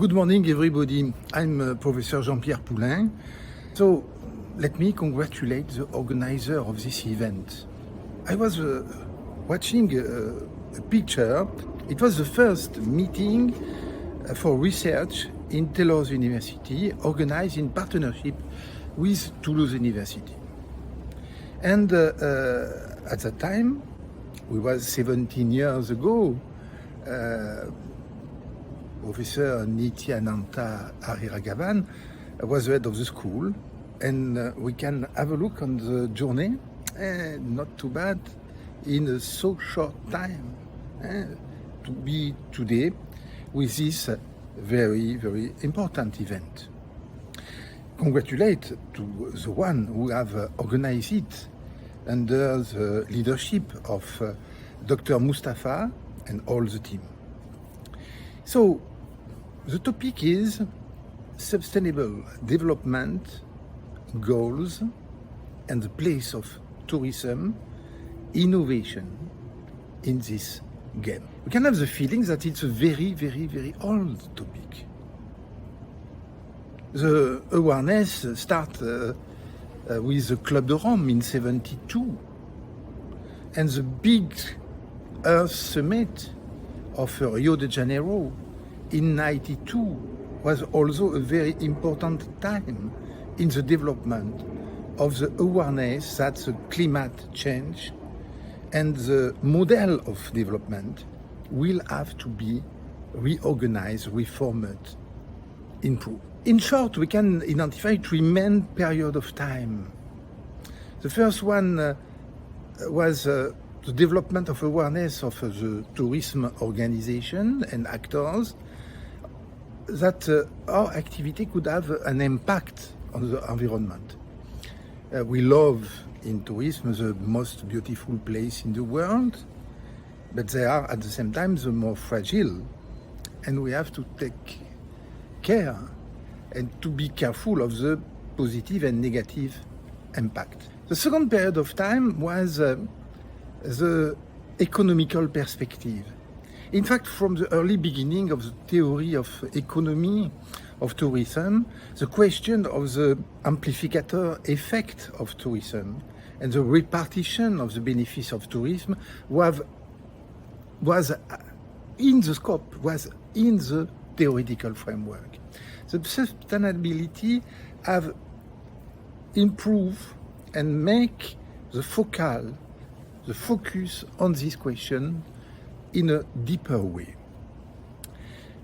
Good morning, everybody. I'm Professor Jean-Pierre Poulain. So, let me congratulate the organizer of this event. I was watching a picture. It was the first meeting for research in Toulouse University, organized in partnership with Toulouse University. And at that time, it was 17 years ago, Professor Nityananta Ariragavan was the head of the school, and we can have a look on the journey, not too bad, in a so short time, to be today with this very, very important event. Congratulate to the one who have organized it under the leadership of Dr. Mustafa and all the team. So, the topic is sustainable development goals and the place of tourism, innovation in this game. We can have the feeling that it's a very, very, very old topic. The awareness starts with the Club de Rome in 1972, and the big Earth Summit of Rio de Janeiro in 1992 was also a very important time in the development of the awareness that the climate change and the model of development will have to be reorganized, reformed, improved. In short, we can identify three main periods of time. The first one was the development of awareness of the tourism organization and actors that our activity could have an impact on the environment. We love in tourism the most beautiful place in the world, but they are at the same time the more fragile, and we have to take care and to be careful of the positive and negative impact. The second period of time was the economical perspective. In fact, from the early beginning of the theory of economy of tourism, the question of the amplificator effect of tourism and the repartition of the benefits of tourism was in the scope, was in the theoretical framework. The sustainability have improved and make the focus on this question in a deeper way.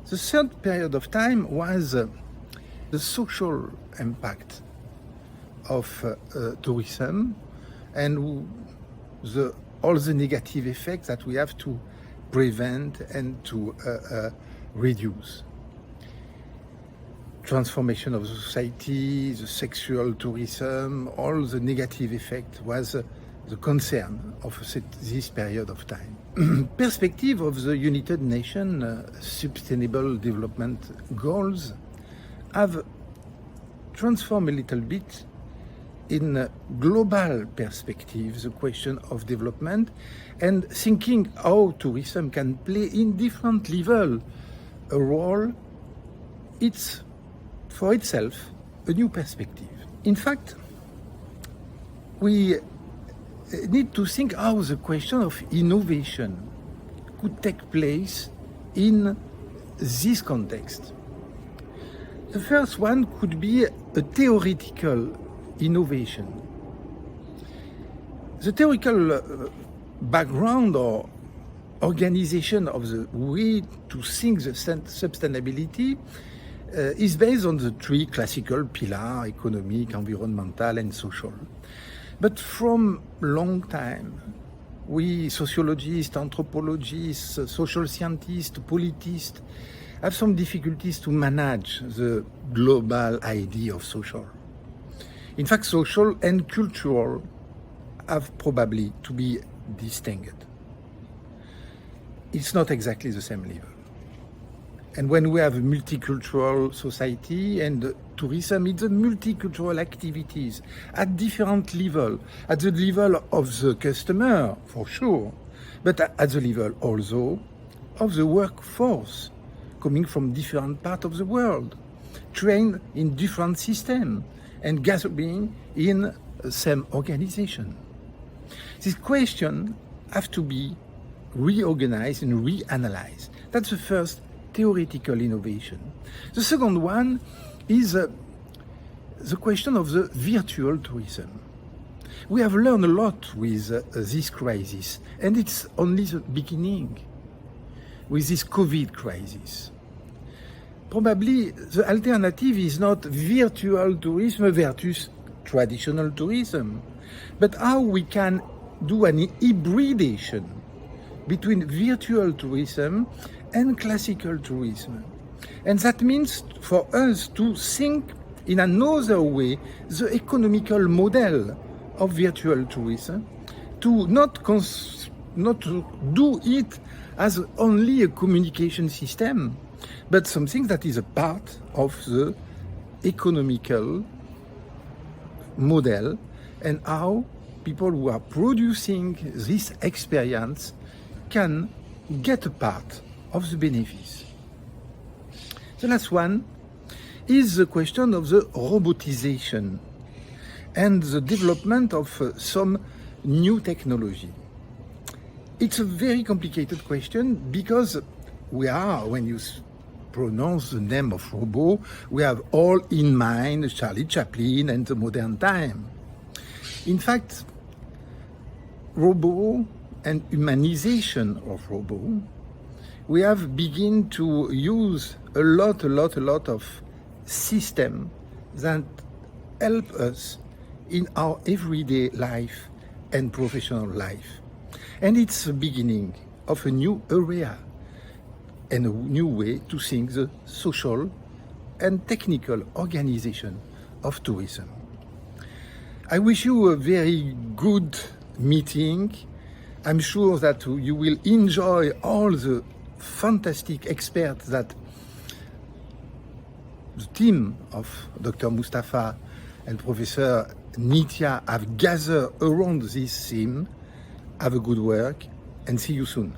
The third period of time was the social impact of tourism and all the negative effects that we have to prevent and to reduce. Transformation of the society, the sexual tourism, all the negative effect was the concern of this period of time. Perspective of the United Nations Sustainable Development Goals have transformed a little bit in a global perspective the question of development and thinking how tourism can play in different levels a role. It's for itself a new perspective. In fact, we need to think how the question of innovation could take place in this context. The first one could be a theoretical innovation. The theoretical background or organization of the way to think the sustainability is based on the three classical pillars: economic, environmental, and social. But from long time, we sociologists, anthropologists, social scientists, politists have some difficulties to manage the global idea of social. In fact, social and cultural have probably to be distinguished. It's not exactly the same level. And when we have a multicultural society and tourism, it's a multicultural activities at different level, at the level of the customer, for sure, but at the level also of the workforce coming from different parts of the world, trained in different systems, and gathering in the same organization. These questions have to be reorganized and reanalyzed. That's the first theoretical innovation. The second one is the question of the virtual tourism. We have learned a lot with this crisis, and it's only the beginning with this COVID crisis. Probably the alternative is not virtual tourism versus traditional tourism, but how we can do an hybridation between virtual tourism and classical tourism. And that means for us to think in another way the economical model of virtual tourism, to not to do it as only a communication system, but something that is a part of the economical model, and how people who are producing this experience can get a part of the benefits. The last one is the question of the robotization and the development of some new technology. It's a very complicated question because when you pronounce the name of robot, we have all in mind Charlie Chaplin and the modern time. In fact, robot and humanization of robot, we have begun to use a lot of systems that help us in our everyday life and professional life. And it's the beginning of a new area and a new way to think the social and technical organization of tourism. I wish you a very good meeting. I'm sure that you will enjoy all the fantastic experts that the team of Dr. Mustafa and Professor ISTHIA have gathered around this theme. Have a good work and see you soon.